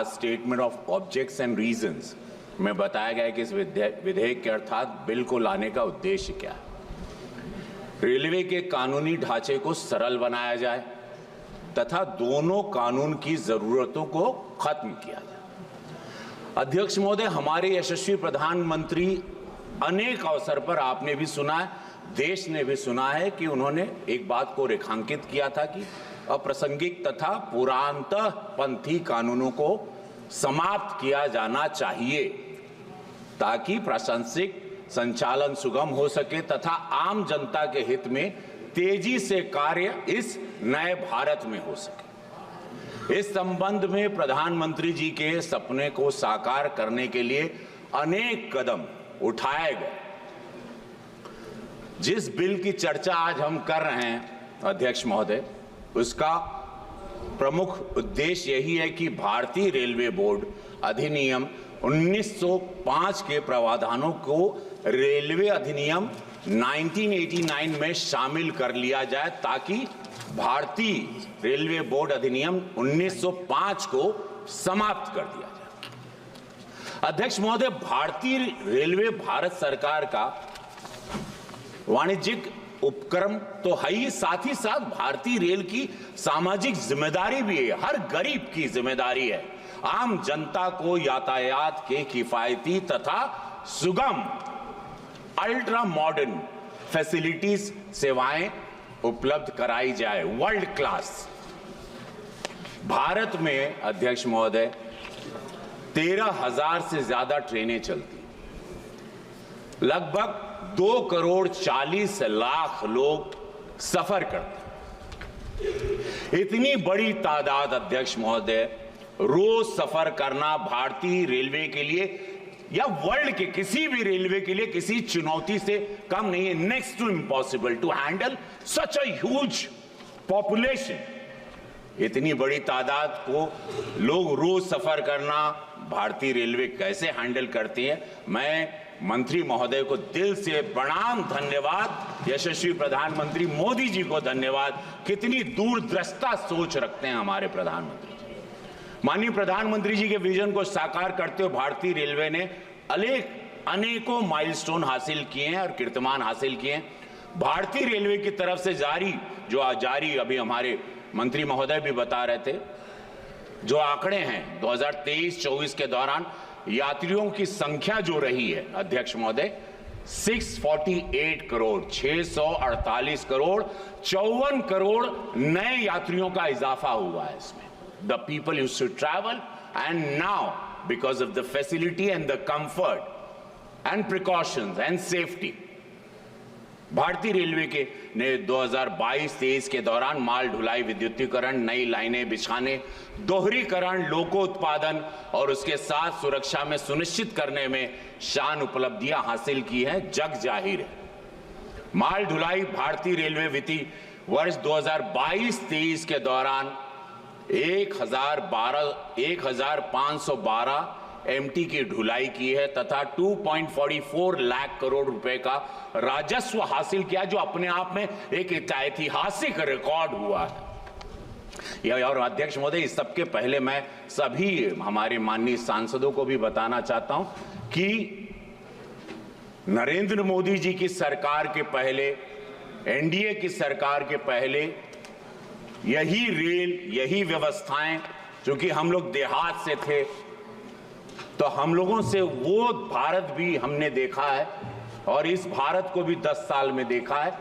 आज statement of objects and reasons में बताया गया है कि इस विधेयक के अर्थात बिल को लाने का उद्देश्य क्या है। रेलवे के कानूनी ढांचे को सरल बनाया जाए तथा दोनों कानून की जरूरतों को खत्म किया जाए। अध्यक्ष महोदय, हमारे यशस्वी प्रधानमंत्री अनेक अवसर पर आपने भी सुना है, देश ने भी सुना है कि उन्होंने एक बात को रेखांकित किया था कि अप्रासंगिक तथा पुरातनपंथी कानूनों को समाप्त किया जाना चाहिए ताकि प्रशासनिक संचालन सुगम हो सके तथा आम जनता के हित में तेजी से कार्य इस नए भारत में हो सके। इस संबंध में प्रधानमंत्री जी के सपने को साकार करने के लिए अनेक कदम उठाए गए। जिस बिल की चर्चा आज हम कर रहे हैं अध्यक्ष महोदय, उसका प्रमुख उद्देश्य यही है कि भारतीय रेलवे बोर्ड अधिनियम 1905 के प्रावधानों को रेलवे अधिनियम 1989 में शामिल कर लिया जाए ताकि भारतीय रेलवे बोर्ड अधिनियम 1905 को समाप्त कर दिया जाए। अध्यक्ष महोदय, भारतीय रेलवे भारत सरकार का वाणिज्यिक उपक्रम तो है ही, साथ ही साथ भारतीय रेल की सामाजिक जिम्मेदारी भी है, हर गरीब की जिम्मेदारी है आम जनता को यातायात के किफायती तथा सुगम अल्ट्रा मॉडर्न फैसिलिटीज सेवाएं उपलब्ध कराई जाए। वर्ल्ड क्लास भारत में अध्यक्ष महोदय 13,000 से ज्यादा ट्रेनें चलती, लगभग 2 करोड़ 40 लाख लोग सफर करते। इतनी बड़ी तादाद अध्यक्ष महोदय रोज सफर करना भारतीय रेलवे के लिए या वर्ल्ड के किसी भी रेलवे के लिए किसी चुनौती से कम नहीं है। Next to impossible to handle such a huge population. इतनी बड़ी तादाद को लोग रोज सफर करना भारतीय रेलवे कैसे हैंडल करती है। मैं मंत्री महोदय को दिल से प्रणाम, धन्यवाद। यशस्वी प्रधानमंत्री मोदी जी को धन्यवाद। कितनी दूरदृष्टा सोच रखते हैं हमारे प्रधानमंत्री जी। माननीय प्रधानमंत्री जी के विजन को साकार करते हुए भारतीय रेलवे ने अनेकों माइलस्टोन हासिल किए हैं और कीर्तिमान हासिल किए हैं। भारतीय रेलवे की तरफ से जारी अभी हमारे मंत्री महोदय भी बता रहे थे, जो आंकड़े हैं 2023-24 के दौरान यात्रियों की संख्या जो रही है अध्यक्ष महोदय 648 करोड़, 648 करोड़, 54 करोड़ नए यात्रियों का इजाफा हुआ है इसमें। The people used to travel and now because of the facility and the comfort and precautions and safety, भारतीय रेलवे के ने 2022-23 के दौरान माल ढुलाई, विद्युतीकरण, नई लाइनें बिछाने, दोहरीकरण, लोकोत्पादन और उसके साथ सुरक्षा में सुनिश्चित करने में शान उपलब्धियां हासिल की हैं, जग जाहिर है। माल ढुलाई भारतीय रेलवे वित्तीय वर्ष 2022-23 के दौरान 1,512 एमटी की ढुलाई की है तथा 2.44 लाख करोड़ रुपए का राजस्व हासिल किया, जो अपने आप में एक ऐतिहासिक रिकॉर्ड हुआ है। और अध्यक्ष महोदय, इस सबके पहले मैं सभी हमारे माननीय सांसदों को भी बताना चाहता हूं कि नरेंद्र मोदी जी की सरकार के पहले, एनडीए की सरकार के पहले यही रेल, यही व्यवस्थाएं, क्योंकि हम लोग देहात से थे तो हम लोगों से वो भारत भी हमने देखा है और इस भारत को भी 10 साल में देखा है।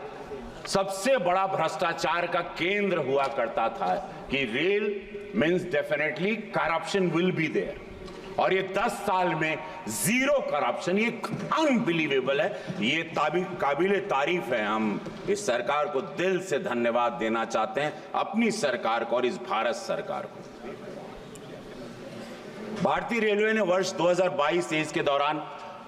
सबसे बड़ा भ्रष्टाचार का केंद्र हुआ करता था कि rail means definitely corruption will be there, और ये 10 साल में जीरो करप्शन, ये अनबिलीवेबल है, ये काबिले तारीफ है। हम इस सरकार को दिल से धन्यवाद देना चाहते हैं, अपनी सरकार को और इस भारत सरकार को। भारतीय रेलवे ने वर्ष 2022-23 के दौरान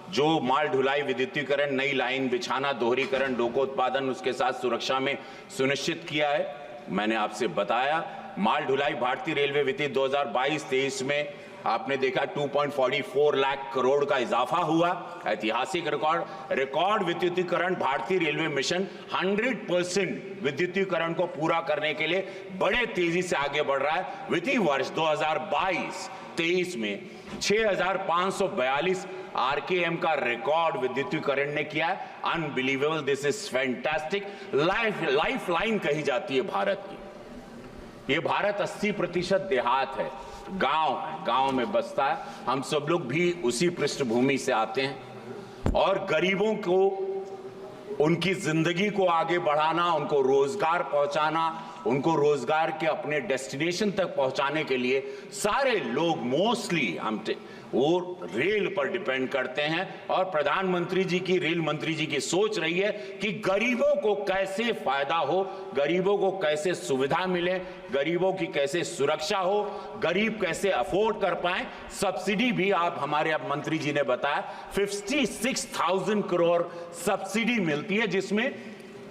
जो माल ढुलाई, विद्युतीकरण, नई लाइन बिछाना, दोहरीकरण, लोकोत्पादन, उसके साथ सुरक्षा में सुनिश्चित किया है, मैंने आपसे बताया। माल ढुलाई भारतीय रेलवे वित्तीय 2022-23 में आपने देखा 2.44 लाख करोड़ का इजाफा हुआ, ऐतिहासिक रिकॉर्ड विद्युतीकरण। भारतीय रेलवे मिशन 100% विद्युतीकरण को पूरा करने के लिए बड़े तेजी से आगे बढ़ रहा है। वित्तीय वर्ष 2022-23 में 6,542 आरकेएम का रिकॉर्ड विद्युतीकरण ने किया है। Unbelievable, this is fantastic. Life line कही जाती है भारत की। ये भारत 80% देहात है, गांव है, गांव में बसता है। हम सब लोग भी उसी पृष्ठभूमि से आते हैं और गरीबों को, उनकी जिंदगी को आगे बढ़ाना, उनको रोजगार पहुंचाना, उनको रोजगार के अपने डेस्टिनेशन तक पहुंचाने के लिए सारे लोग मोस्टली वो रेल पर डिपेंड करते हैं। और प्रधानमंत्री जी की, रेल मंत्री जी की सोच रही है कि गरीबों को कैसे फायदा हो, गरीबों को कैसे सुविधा मिले, गरीबों की कैसे सुरक्षा हो, गरीब कैसे अफोर्ड कर पाए। सब्सिडी भी आप, हमारे अब मंत्री जी ने बताया 56,000 करोड़ सब्सिडी मिलती है, जिसमें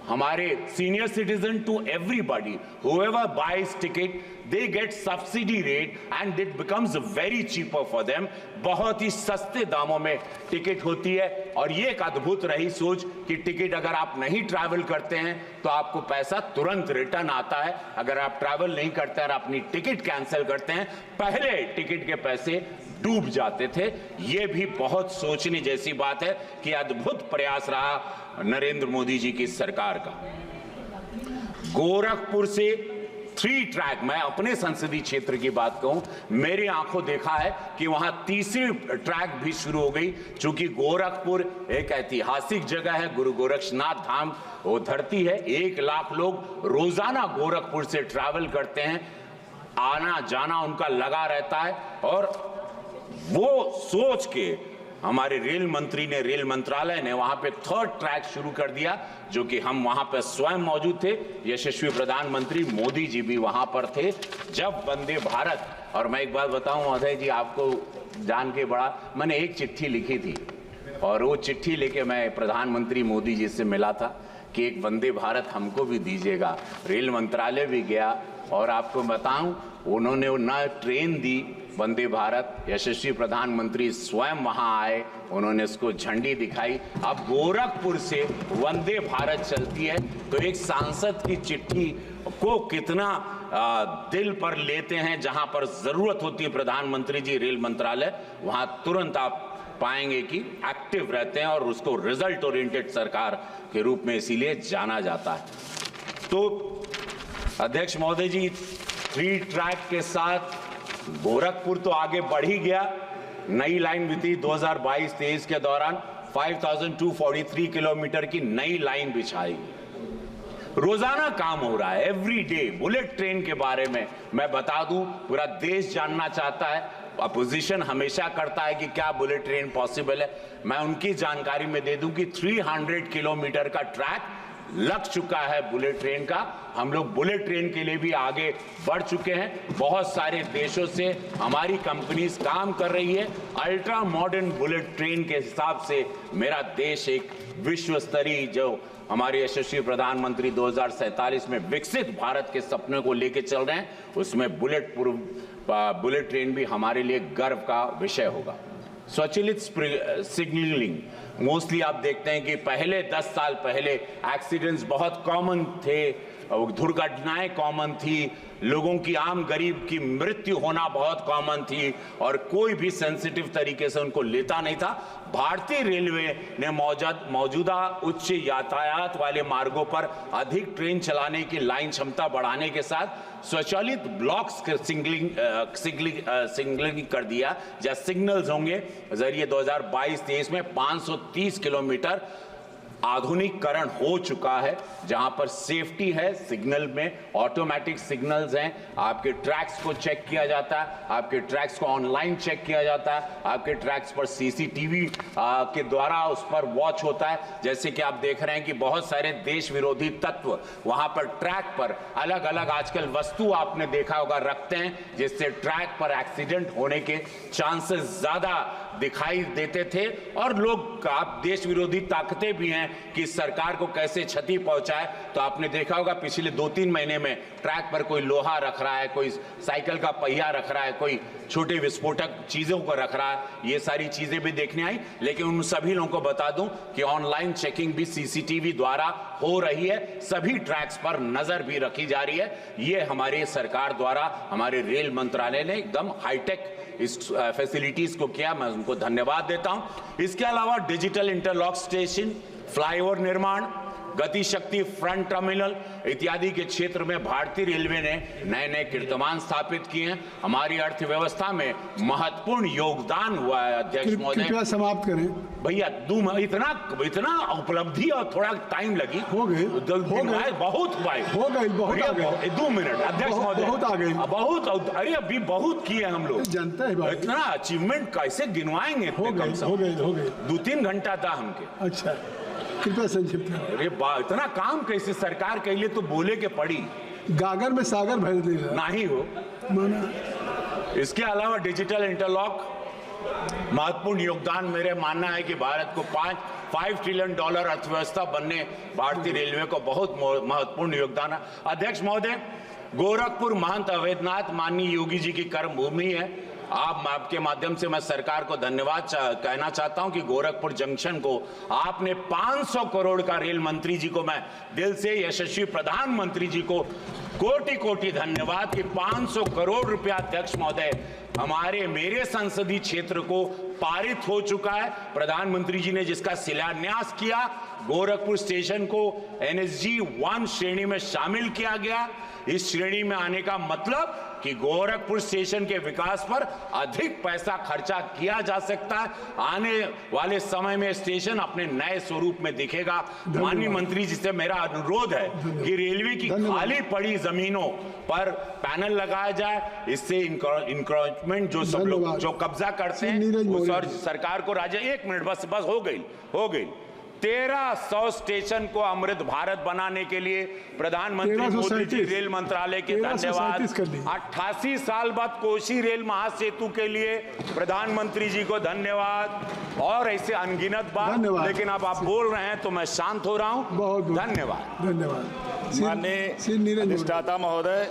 हमारे senior citizen to everybody, whoever buys ticket, they get subsidy rate and it becomes very cheaper for them। बहुत ही सस्ते दामों में टिकट होती है। और ये एक अद्भुत रही सोच कि टिकट अगर आप नहीं ट्रैवल करते हैं तो आपको पैसा तुरंत रिटर्न आता है। अगर आप ट्रैवल नहीं करते और अपनी टिकट कैंसिल करते हैं, पहले टिकट के पैसे डूब जाते थे। ये भी बहुत सोचने जैसी बात है कि अद्भुत प्रयास रहा नरेंद्र मोदी जी की सरकार का। गोरखपुर से 3 ट्रैक, मैं अपने संसदीय क्षेत्र की बात कहूं, मेरी आंखों देखा है कि वहां तीसरी ट्रैक भी शुरू हो गई। चूंकि गोरखपुर एक ऐतिहासिक जगह है, गुरु गोरक्षनाथ धाम वो धरती है। 1 लाख लोग रोजाना गोरखपुर से ट्रैवल करते हैं, आना जाना उनका लगा रहता है। और वो सोच के हमारे रेल मंत्री ने, रेल मंत्रालय ने वहां पे 3rd ट्रैक शुरू कर दिया, जो कि हम वहां पर स्वयं मौजूद थे। यशस्वी प्रधानमंत्री मोदी जी भी वहां पर थे जब वंदे भारत। और मैं एक बात बताऊं महोदय जी, आपको जान के बड़ा, मैंने एक चिट्ठी लिखी थी और वो चिट्ठी लेके मैं प्रधानमंत्री मोदी जी से मिला था कि एक वंदे भारत हमको भी दीजिएगा। रेल मंत्रालय भी गया और आपको बताऊं, उन्होंने न ट्रेन दी वंदे भारत, यशस्वी प्रधानमंत्री स्वयं वहां आए, उन्होंने इसको झंडी दिखाई। अब गोरखपुर से वंदे भारत चलती है, तो एक सांसद की चिट्ठी को कितना दिल पर लेते हैं। जहां पर जरूरत होती है प्रधानमंत्री जी, रेल मंत्रालय, वहां तुरंत आप पाएंगे कि एक्टिव रहते हैं और उसको रिजल्ट ओरिएंटेड सरकार के रूप में इसीलिए जाना जाता है। तो अध्यक्ष महोदय जी, 3 ट्रैक के साथ गोरखपुर तो आगे बढ़ ही गया। नई लाइन बिछी 2022-23 के दौरान 5243 किलोमीटर की नई लाइन बिछाई। रोजाना काम हो रहा है, एवरी डे। बुलेट ट्रेन के बारे में मैं बता दूं, पूरा देश जानना चाहता है, अपोजिशन हमेशा करता है कि क्या बुलेट ट्रेन पॉसिबल है। मैं उनकी जानकारी में दे दूं कि 300 किलोमीटर का ट्रैक लग चुका है बुलेट ट्रेन का। हम लोग बुलेट ट्रेन के लिए भी आगे बढ़ चुके हैं। बहुत सारे देशों से हमारी कंपनीज काम कर रही है। अल्ट्रा मॉडर्न बुलेट ट्रेन के हिसाब से मेरा देश एक विश्व स्तरीय, जो हमारे यशस्वी प्रधानमंत्री 2047 में विकसित भारत के सपने को लेके चल रहे हैं, उसमें बुलेट ट्रेन भी हमारे लिए गर्व का विषय होगा। स्वचालित सिग्नलिंग, मोस्टली आप देखते हैं कि पहले 10 साल पहले एक्सीडेंट्स बहुत कॉमन थे, दुर्घटनाएं कॉमन थी, लोगों की, आम गरीब की मृत्यु होना बहुत कॉमन थी और कोई भी सेंसिटिव तरीके से उनको लेता नहीं था। भारतीय रेलवे ने मौजूदा उच्च यातायात वाले मार्गों पर अधिक ट्रेन चलाने की लाइन क्षमता बढ़ाने के साथ स्वचालित ब्लॉक्स सिग्नलिंग कर दिया, या सिग्नल्स होंगे जरिए 2022-23 में 530 किलोमीटर आधुनिकीकरण हो चुका है, जहां पर सेफ्टी है। सिग्नल में ऑटोमेटिक सिग्नल्स हैं, आपके ट्रैक्स को चेक किया जाता है, आपके ट्रैक्स को ऑनलाइन चेक किया जाता है, आपके ट्रैक्स पर सीसीटीवी के द्वारा उस पर वॉच होता है। जैसे कि आप देख रहे हैं कि बहुत सारे देश विरोधी तत्व वहां पर ट्रैक पर अलग अलग आजकल वस्तु आपने देखा होगा रखते हैं, जिससे ट्रैक पर एक्सीडेंट होने के चांसेस ज्यादा दिखाई देते थे और लोग आप देश विरोधी ताकतें भी हैं कि सरकार को कैसे क्षति पहुंचाए। तो आपने देखा होगा पिछले 2-3 महीने में ट्रैक पर कोई लोहा रख रहा है, कोई साइकिल का पहिया रख रहा है, कोई छोटे विस्फोटक चीजों को रख रहा है, ये सारी चीजें भी देखने आई। लेकिन उन सभी लोगों को बता दूं कि ऑनलाइन चेकिंग भी सीसीटीवी द्वारा हो रही है, सभी ट्रैक्स पर नजर भी रखी जा रही है। ये हमारी सरकार द्वारा, हमारे रेल मंत्रालय ने एकदम हाईटेक इस फैसिलिटीज को किया, मैं उनको धन्यवाद देता हूं। इसके अलावा डिजिटल इंटरलॉक स्टेशन, फ्लाईओवर निर्माण, गति शक्ति फ्रंट टर्मिनल इत्यादि के क्षेत्र में भारतीय रेलवे ने नए नए कीर्तिमान स्थापित किए हैं। हमारी अर्थव्यवस्था में महत्वपूर्ण योगदान हुआ है। अध्यक्ष महोदय, कृपया समाप्त करें भैया। इतना उपलब्धि और थोड़ा टाइम लगी, हो गए बहुत हुआ, हो गए, बहुत आ गए। 2 मिनट अध्यक्ष महोदय, बहुत आ गए, बहुत। अरे अभी बहुत किए हम लोग, जनता है भाई, इतना अचीवमेंट कैसे गिनवाएंगे? हो गए 2-3 घंटा था हमके। अच्छा, कृपया संक्षिप्त करें। अरे इतना काम कैसे सरकार के लिए तो बोले के पड़ी, गागर में सागर भर देगा नहीं हो माना। इसके अलावा डिजिटल इंटरलॉक महत्वपूर्ण योगदान, मेरे मानना है कि भारत को $5 ट्रिलियन अर्थव्यवस्था बनने भारतीय रेलवे को बहुत महत्वपूर्ण योगदान है। अध्यक्ष महोदय, गोरखपुर महंत अवैधनाथ माननीय योगी जी की कर्म भूमि है। आपके माध्यम से मैं सरकार को धन्यवाद कहना चाहता हूं कि गोरखपुर जंक्शन को आपने 500 करोड़ का, रेल मंत्री जी को मैं दिल से, यशस्वी प्रधानमंत्री जी को कोटि कोटि धन्यवाद कि 500 करोड़ रुपया अध्यक्ष महोदय हमारे मेरे संसदीय क्षेत्र को पारित हो चुका है। प्रधानमंत्री जी ने जिसका शिलान्यास किया, गोरखपुर स्टेशन को NSG 1 श्रेणी में शामिल किया गया। इस श्रेणी में आने का मतलब कि गोरखपुर स्टेशन के विकास पर अधिक पैसा खर्चा किया जा सकता है। आने वाले समय में स्टेशन अपने नए स्वरूप में दिखेगा। माननीय मंत्री जी से मेरा अनुरोध है कि रेलवे की खाली पड़ी जमीनों पर पैनल लगाया जाए, इससे इंक्रोचमेंट जो सब लोग जो कब्जा करते हैं उस और सरकार को राज्य। 1 मिनट बस हो गई। 1300 स्टेशन को अमृत भारत बनाने के लिए प्रधानमंत्री मोदी जी, रेल मंत्रालय के धन्यवाद। 88 साल बाद कोसी रेल महासेतु के लिए प्रधानमंत्री जी को धन्यवाद। और ऐसे अनगिनत बात, लेकिन अब आप बोल रहे हैं तो मैं शांत हो रहा हूं। धन्यवाद। धन्यवाद। माननीय अधिष्ठाता महोदय,